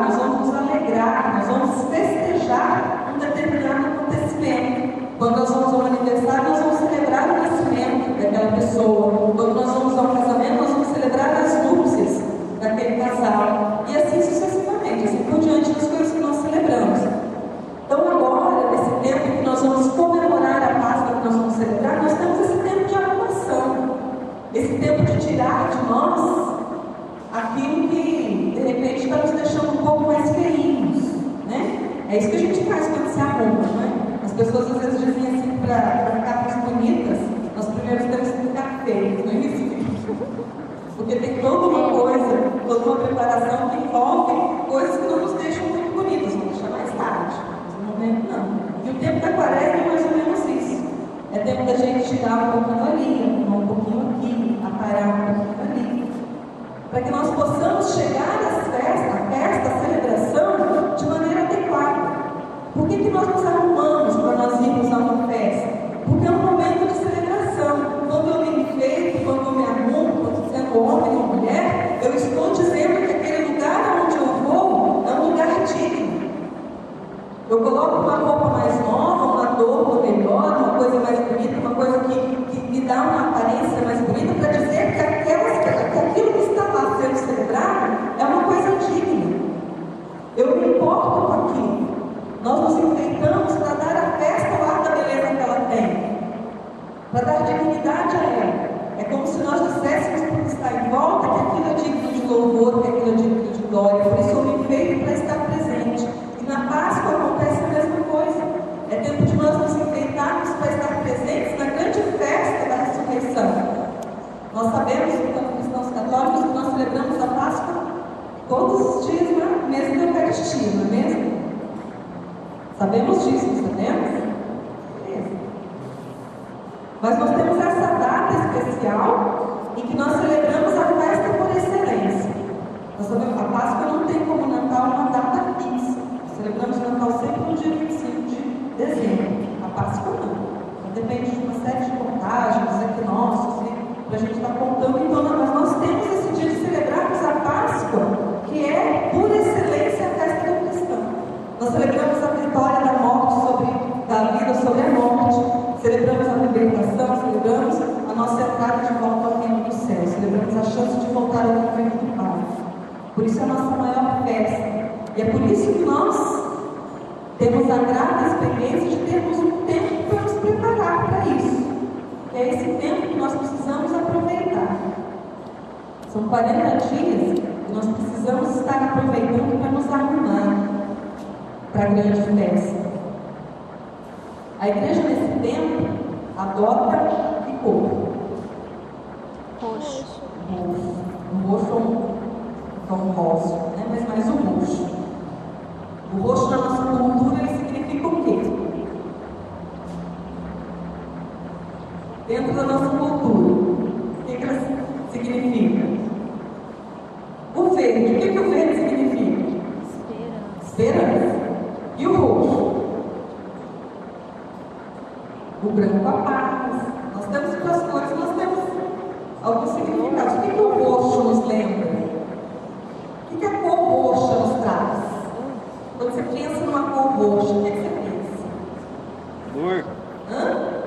Nós vamos celebrar, nós vamos festejar um determinado acontecimento. pessoa. Quando nós vamos ao casamento, nós vamos celebrar as núpcias daquele casal. E assim sucessivamente, assim por diante das coisas que nós celebramos. Então agora, nesse tempo que nós vamos comemorar a Páscoa, que nós vamos celebrar, nós temos esse tempo de arrumação, esse tempo de tirar de nós aquilo que, de repente, está nos deixando um pouco mais feinhos, né? É isso que a gente faz quando se arruma, né? As pessoas às vezes dizem assim, para ficar mais bonitas, nós primeiro temos que ficar feios, não é isso? Porque tem toda uma coisa, toda uma preparação que envolve coisas que não nos deixam muito bonitas, vamos deixar mais tarde. Não. E o tempo da quaresma é mais ou menos isso. É tempo da gente tirar um pouquinho ali, um pouquinho aqui, aparar um pouquinho ali, para que nós possamos chegar à festa, à celebração, de maneira adequada. Por que nós nos arrumamos para nós irmos a uma festa? Porque é um momento de celebração. Quando eu me enfeito, quando eu me arrumo, quando sendo homem ou mulher, eu estou dizendo que aquele lugar onde eu vou é um lugar digno. Eu coloco uma roupa mais nova, um adorno melhor, uma coisa mais bonita, uma coisa que me dá uma aparência mais bonita, para dizer que aquilo que está lá sendo celebrado é uma coisa digna. Eu me importo com aquilo. Nós nos enfeitamos para dar a festa ao ar da beleza que ela tem, para dar dignidade a ela. É como se nós disséssemos para o que está em volta que aquilo é digno de louvor, que aquilo é digno de glória. Por isso eu me enfeito para estar presente. Na Páscoa acontece a mesma coisa. É tempo de nós nos enfeitarmos para estar presentes na grande festa da ressurreição. Nós sabemos, enquanto cristãos católicos, que nós celebramos a Páscoa todos os dias na mesa da Eucaristia, não é mesmo? Sabemos disso, não sabemos? Beleza. Mas nós temos essa data especial em que nós celebramos a festa por excelência. Nós sabemos que a Páscoa não tem como Natal uma data fixa. Celebramos o Natal sempre no dia 25 de dezembro. A Páscoa não. Então depende de uma série de contagens, dos equinócios, para a gente estar contando. Então, mas nós temos esse dia de celebrarmos a Páscoa, que é, por excelência, a festa do cristão. Nós celebramos a vitória da morte da vida sobre a morte. Celebramos a libertação, celebramos a nossa entrada de volta ao reino do céu. Celebramos a chance de voltar ao reino do Pai. Por isso é a nossa maior festa. E é por isso que nós temos a grata experiência de termos um tempo para nos preparar para isso. Que é esse tempo que nós precisamos aproveitar. São 40 dias que nós precisamos estar aproveitando para nos arrumar para a grande festa. A igreja nesse tempo adota que cor? Roxo. Um roxo é um rosa, né? Mas mais um roxo. O roxo na nossa cultura ele significa o quê? Dentro da nossa cultura, o que ela significa? O verde, o que o verde significa? Esperança. E o roxo? O branco, a paz. Nós temos duas cores, nós temos alguns significados. O que o roxo nos lembra? O que a cor roxa nos traz? Quando você pensa numa cor roxa, o que você pensa?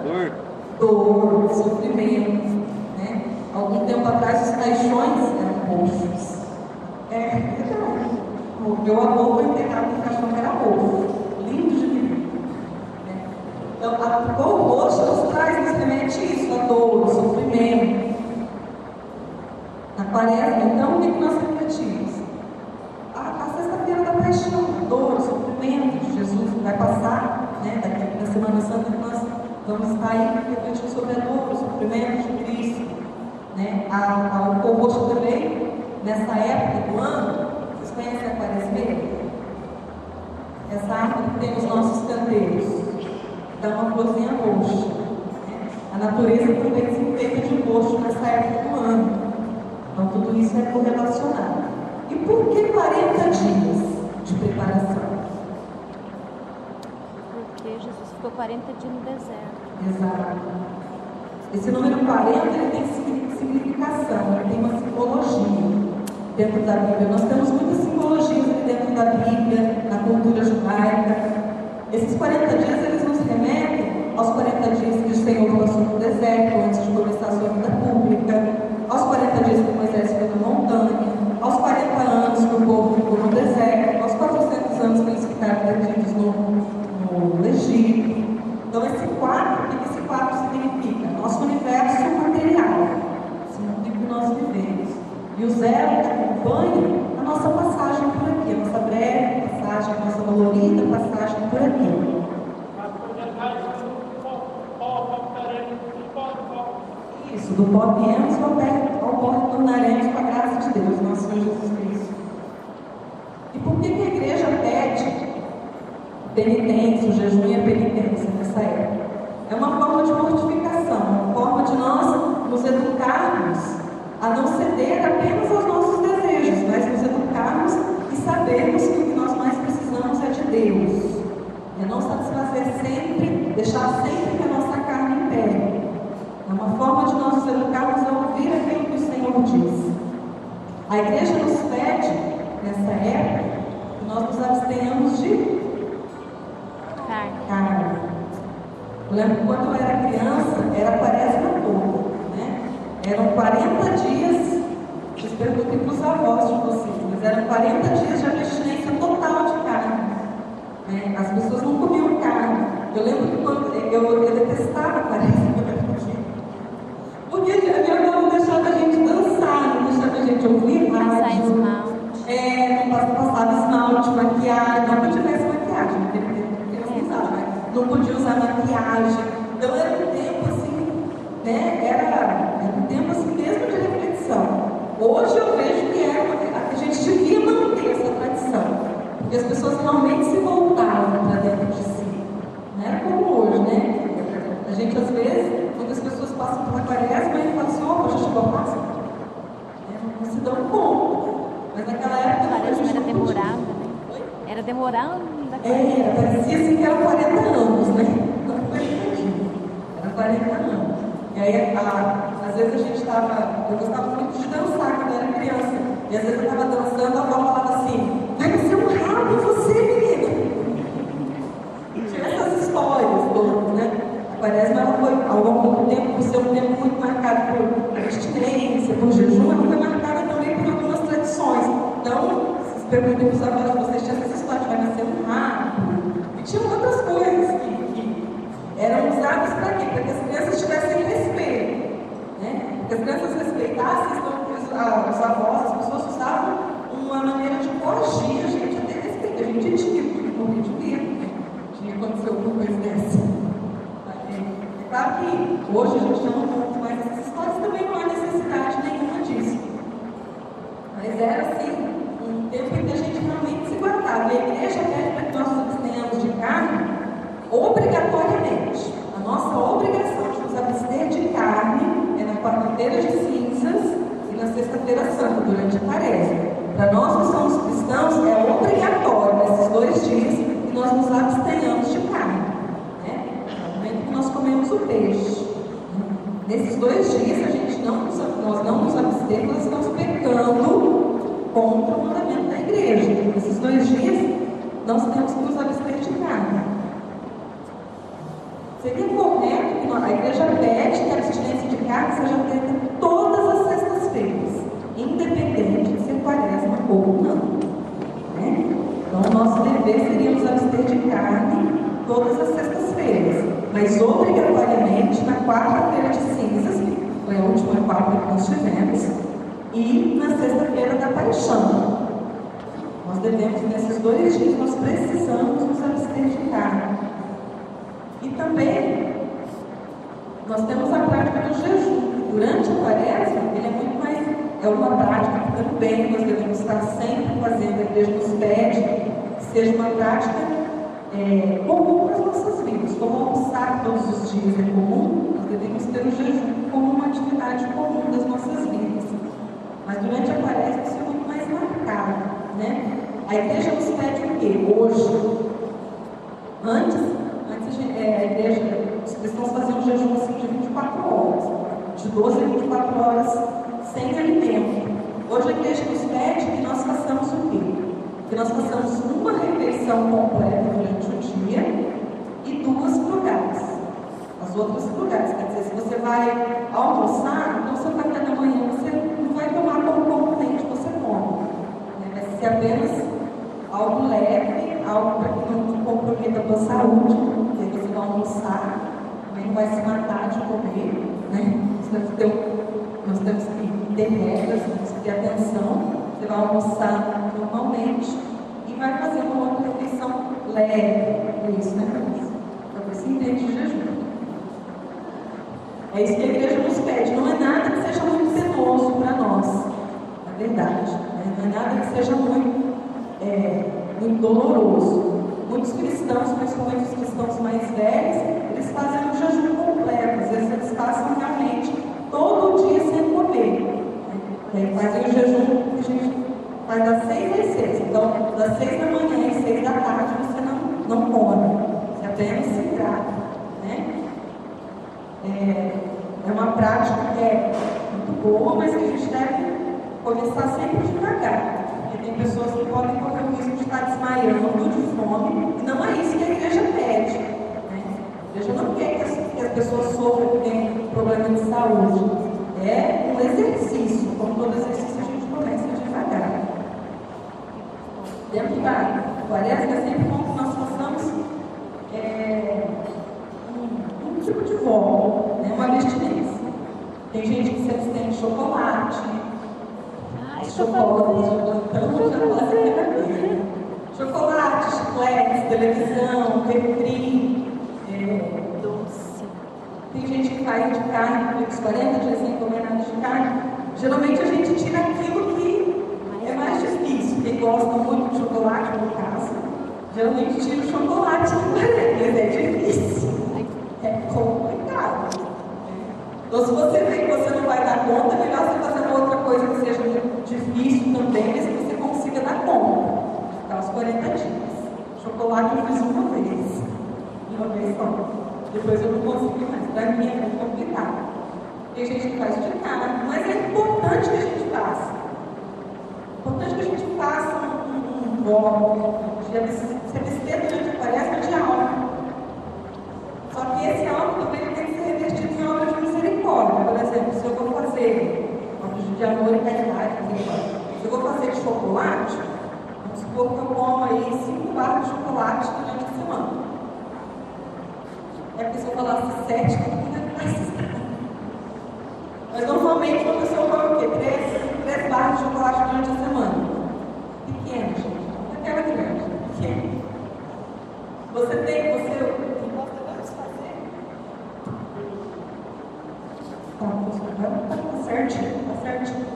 Dor. Dor, sofrimento, né? Algum tempo atrás os caixões eram roxos. O meu avô foi enterrado no caixão que era roxo. Lindo de viver. Né? Então, a cor roxa nos traz, nos remete isso, a dor, o sofrimento. Na quaresma, então, o que nós refletimos? A sexta-feira da paixão, a dor, o sofrimento de Jesus que vai passar, né? Daqui na Semana Santa que nós vamos estar aí refletindo sobre a dor, o sofrimento de Cristo. Né? A cor roxa também, nessa época do ano, vocês conhecem a quaresmeira? Essa árvore que tem nos nossos canteiros, dá uma florzinha roxa. Né? A natureza também se enfeita de roxo nessa época do ano. Então tudo isso é correlacionado. E por que 40 dias de preparação? Porque Jesus ficou 40 dias no deserto. Exato. Esse número 40 ele tem significação, ele tem uma simbologia dentro da Bíblia. Nós temos muitas simbologias aqui dentro da Bíblia, na cultura judaica. Esses 40 dias eles nos remetem aos 40 dias que o Senhor passou no deserto antes de começar a sua vida pública. Então, esse 4, o que esse 4 significa? Nosso universo material, esse mundo em que nós vivemos. E o 0 que acompanha a nossa passagem por aqui, a nossa breve passagem, a nossa dolorida passagem por aqui. Isso, do pó viemos ao pó retornaremos com a graça de Deus, nosso Senhor Jesus Cristo. E por que a igreja pede penitência, o jejum e a penitência nessa época? É uma forma de mortificação, uma forma de nós nos educarmos a não ceder apenas aos nossos desejos, mas nos educarmos e sabermos que o que nós mais precisamos é de Deus. É não satisfazer sempre, deixar sempre que a nossa carne impere. É uma forma de nós nos educarmos a ouvir aquilo que o Senhor diz. A igreja nos pede, nessa época, que nós nos abstenhamos de carne. Eu lembro que quando eu era criança, era a quaresma toda, né? Eram 40 dias, vocês perguntem para os avós de vocês, mas eram 40 dias de abstinência total de carne. Né? As pessoas não comiam carne. Eu lembro que quando eu detestava a quaresma, porque a minha avó não deixava a gente dançar, não deixava a gente ouvir rádio. Não passava esmalte, maquiagem, não que tivesse maquiagem, não podia usar maquiagem. Então era um tempo assim, né? Era um tempo assim mesmo de reflexão. Hoje eu vejo que a gente devia manter essa tradição, porque as pessoas realmente se voltavam para dentro de si. Não era como hoje, né? A gente às vezes, quando as pessoas passam pela quaresma, e falam assim, opa, já chegou a Páscoa? Não se dão conta. Mas naquela época a quaresma era demorada, né? Era demorada. Parecia assim que eram 40 anos, né? Não foi dias. Era 40 anos. E aí, às vezes a gente estava. Eu gostava muito de dançar quando eu era criança. E às vezes eu estava dançando, a avó falava assim: vai ser um rabo em você, menina! Tinha essas histórias todas, né? A quaresma ela foi, ao longo do tempo, por ser um tempo muito marcado por abstinência, por jejum, ela foi marcada também por algumas tradições. Então, vocês perguntem para os avós de vocês, tinha essa história de vai nascer um rato. E tinha outras coisas que eram usadas para quê? Para que as crianças tivessem respeito. Né? Que as crianças respeitassem, então os avós, as pessoas usavam uma maneira de coagir a gente a ter respeito. A gente tinha que morrer de medo, né? Tinha acontecido alguma coisa dessa. É claro que hoje a gente não conta mais essas histórias, também não há necessidade nenhuma disso. Mas era assim, um tempo em que a gente realmente se guardava. E a igreja pede para que nós nos abstenhamos de carne obrigatoriamente. A nossa obrigação de nos abster de carne é na quarta-feira de cinzas e na sexta-feira santa, durante a quaresma. Para nós que somos cristãos, é obrigatório nesses 2 dias que nós nos abstenhamos de carne. Né? No momento que nós comemos o peixe. Nesses 2 dias, nós não nos abstemos, nós estamos pecando contra o mandamento da igreja. Nesses 2 dias, nós temos que nos abster de carne. Seria correto que a igreja pede que a abstinência de carne seja feita todas as sextas-feiras, independente de ser quaresma ou não. Né? Então, o nosso dever seria nos abster de carne todas as sextas-feiras, mas obrigatoriamente na quarta-feira de cinzas, que foi a última quarta que nós tivemos, e na sexta-feira da paixão. Nós devemos, nesses 2 dias, nós precisamos nos abster de carne. E também, nós temos a prática do jejum. Durante a quaresma, ele é muito mais, é uma prática que também nós devemos estar sempre fazendo. A igreja nos pede que seja uma prática comum nas nossas vidas. Como almoçar todos os dias é comum, nós devemos ter o jejum como uma atividade comum das nossas vidas. Mas durante a quaresma isso é muito mais marcado, né? A igreja nos pede o quê? Hoje, antes a igreja, os cristãos faziam um jejum assim de 24 horas, de 12 a 24 horas sem alimento. Hoje a igreja nos pede que nós façamos o quê? Que nós façamos uma refeição completa durante o dia e 2 frutais. As outras frutais, quer dizer, se você vai almoçar, então seu café da manhã você não vai tomar pão com leite, você come. Vai ser apenas algo leve, algo para que não comprometa a tua saúde. Você vai almoçar, também não vai se matar de comer, né? Nós temos que ter regras, temos que ter atenção. Você vai almoçar normalmente e vai fazer uma outra refeição leve. É isso, né, Francisco? Para você entende de jejum. É isso que a igreja nos pede. Não é nada que seja muito penoso para nós, na verdade. Né? Não é nada que seja muito doloroso. Muitos cristãos, principalmente os cristãos mais velhos, eles fazem um jejum completo. Às vezes eles passam realmente todo dia sem comer. Né? Fazem o jejum que a gente faz das 6 às 6. Então, das 6 da manhã às 6 da tarde, você não come. Você apenas se hidrata. Né? É uma prática que é muito boa, mas que a gente deve começar sempre devagar. Porque tem pessoas que podem correr o risco de estar desmaiando de fome, e não é isso que a igreja pede. Né? A igreja não quer que as pessoas sofram que têm problema de saúde. É um exercício, como todo exercício a gente começa devagar. Dentro da quaresma é sempre bom que nós façamos um tipo de volta, né? Uma abstinência. Tem gente que se abstém de chocolate. Chocolate, chicletes, televisão, refri, doce. Tem gente que faz de carne, os 40 dias sem comer nada de carne. Geralmente a gente tira aquilo que é mais difícil. Quem gosta muito de chocolate, no caso, geralmente tira o chocolate, mas é difícil. É complicado. Então, se você vê que você não vai dar conta, é melhor você fazer uma outra coisa que seja difícil também, mas que você consiga dar conta. Ficar os 40 dias. Chocolate eu fiz uma vez só. Depois eu não consegui mais. Para mim é muito complicado. Tem gente que faz de carne, mas é importante que a gente faça. É importante que a gente faça um bloco de se abster durante a quaresma de álcool. Só que esse álcool também tem que ser revertido em obras de misericórdia. Por exemplo, se eu vou fazer obras de amor e caridade, se eu vou fazer de chocolate, vamos supor que eu como aí 5 barras de chocolate durante a semana. É porque se eu falasse 7, não é mais. Mas normalmente uma pessoa come o quê? 3 barras de chocolate durante a semana. Pequena, gente. Não é aquela grande. Pequena. Você Tá certinho.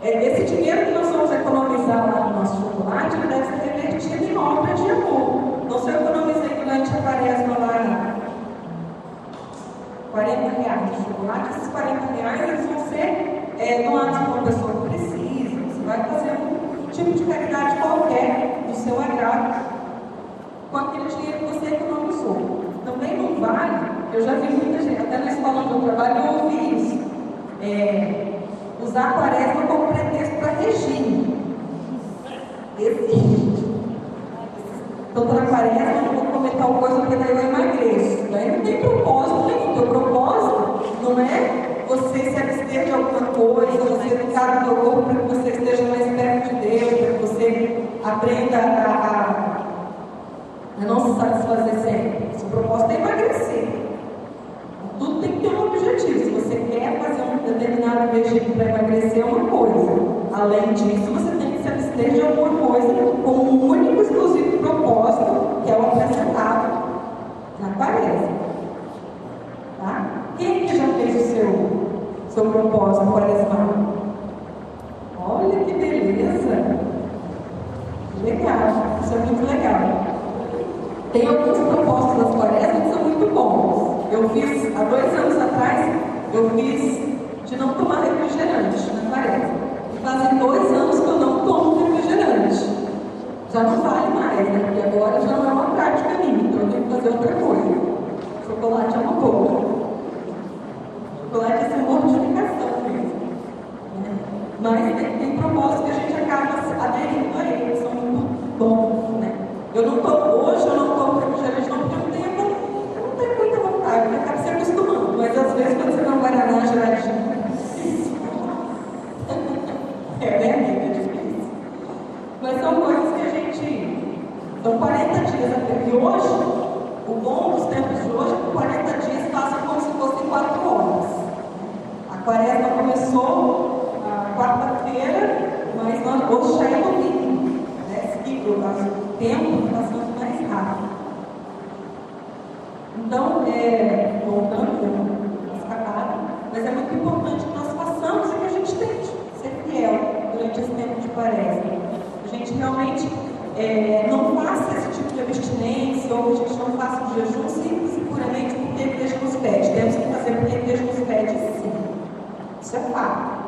Esse dinheiro que nós vamos economizar lá no nosso chocolate, ele deve ser revertido em obra de amor. Então, se eu economizei durante a quaresma lá R$40 de chocolate, esses R$40 eles vão ser doados para uma pessoa que precisa. Você vai fazer um tipo de caridade qualquer do seu agrado com aquele dinheiro que você economizou. Também não vale, eu já vi muita gente, até na escola onde eu trabalho, eu ouvi isso. Usar a quaresma como pretexto para regime. Então, na quaresma, eu não vou comer tal coisa porque daí eu emagreço. Daí não tem propósito nenhum. O teu propósito não é você se abster de alguma coisa, você ficar no teu corpo para que você esteja mais perto de Deus, para que você aprenda a não se satisfazer sempre. Seu propósito é emagrecer. Tudo tem que ter um objetivo. Se você quer fazer um determinado regime para emagrecer, é uma coisa. Além disso, você tem que se abster de alguma coisa com um único exclusivo propósito, que é o apresentado na quaresma. Tá? Quem que já fez o seu propósito quaresmal? Olha que beleza! Legal, isso é muito legal. Tem alguns propósitos das quaresmas que são muito bons. Eu fiz, há 2 anos atrás, eu fiz de não tomar refrigerante na quaresma. E fazem 2 anos que eu não tomo refrigerante. Já não vale mais, né? Porque agora já não é uma prática minha, então eu tenho que fazer outra coisa. Chocolate é uma boa. Chocolate é essa mortificação mesmo. Né? Mas tem propósitos que a gente acaba aderindo a eles, são muito bons, né? Hoje eu não tomo refrigerante, não, porque eu não tenho muita vontade, eu acabo se acostumando. Mas às vezes quando você dá um guaraná geladinho, é difícil. É difícil. Mas são coisas que a gente. São 40 dias até. E hoje, o bom hoje já é domingo, né? O tempo está sendo mais rápido. Então, voltando, mas é muito importante que nós façamos e que a gente tente ser fiel durante esse tempo de quaresma. A gente realmente não faça esse tipo de abstinência, ou a gente não faça um jejum simples e puramente porque a igreja nos pede. Temos que fazer porque a igreja nos pede, sim. Isso é fato.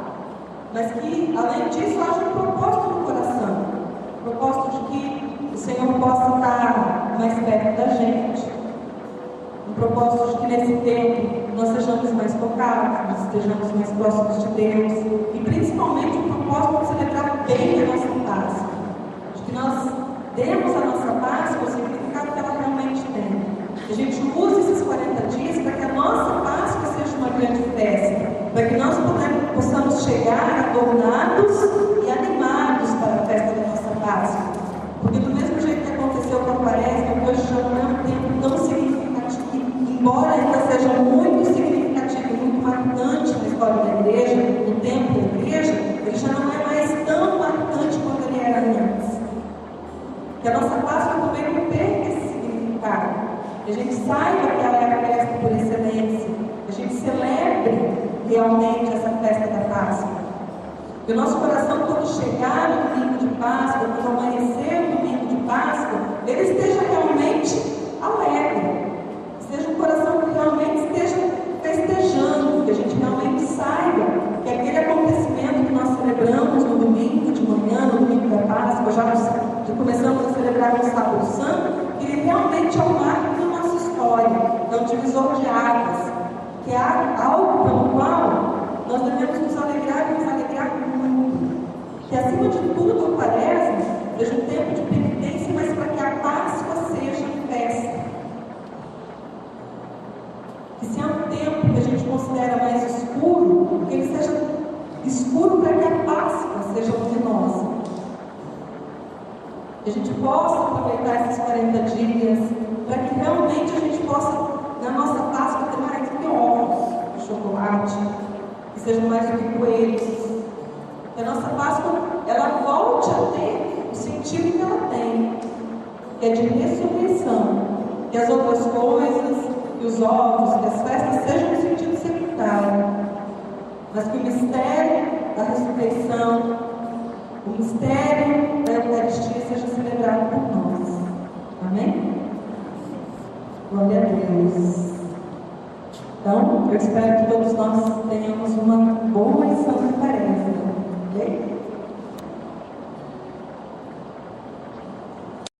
Mas que, além disso, haja um propósito no coração. Um propósito de que o Senhor possa estar mais perto da gente. Um propósito de que nesse tempo nós sejamos mais tocados, nós estejamos mais próximos de Deus. E principalmente o propósito de celebrar bem a nossa Páscoa. De que nós demos a nossa Páscoa o significado que ela realmente tem. A gente use esses 40 dias para que a nossa Páscoa seja uma grande festa. Para que nós possamos chegar adornados e animados para a festa da nossa Páscoa. Porque do mesmo jeito que aconteceu com a Quaresma, hoje já não é um tempo tão significativo, embora ainda seja muito significativo e muito marcante na história da igreja, no tempo da igreja, ele já não é mais tão marcante quanto ele era antes. Que a nossa Páscoa também não perca esse significado. Que a gente saiba que ela é a festa por excelência. Que a gente celebre realmente essa festa da Páscoa. Que o nosso coração, quando chegar no domingo de Páscoa, quando amanhecer no domingo de Páscoa, ele esteja realmente alegre. Seja um coração que realmente esteja festejando, que a gente realmente saiba que aquele acontecimento que nós celebramos no domingo de manhã, no domingo da Páscoa, já começamos a celebrar no Sábado Santo, que ele realmente é um marco da nossa história, é um divisor de águas, que é algo pelo qual nós devemos nos alegrar e nos alegrar muito. Que acima de tudo, a Quaresma seja um tempo de penitência, mas para que a Páscoa seja festa. Que se é um tempo que a gente considera mais escuro, que ele seja escuro para que a Páscoa seja luminosa. Que a gente possa aproveitar esses 40 dias, para que realmente a gente possa, na nossa Páscoa, ter mais do que ovos de chocolate, que sejam mais do que coelhos. Que a nossa Páscoa, ela volte a ter o sentido que ela tem, que é de ressurreição. Que as outras coisas, que os ovos, que as festas sejam no sentido secundário, mas que o mistério da ressurreição, o mistério da Eucaristia seja celebrado por nós. Amém? Glória a Deus. Então, eu espero que todos nós tenhamos uma boa e santa Quaresma. Ok?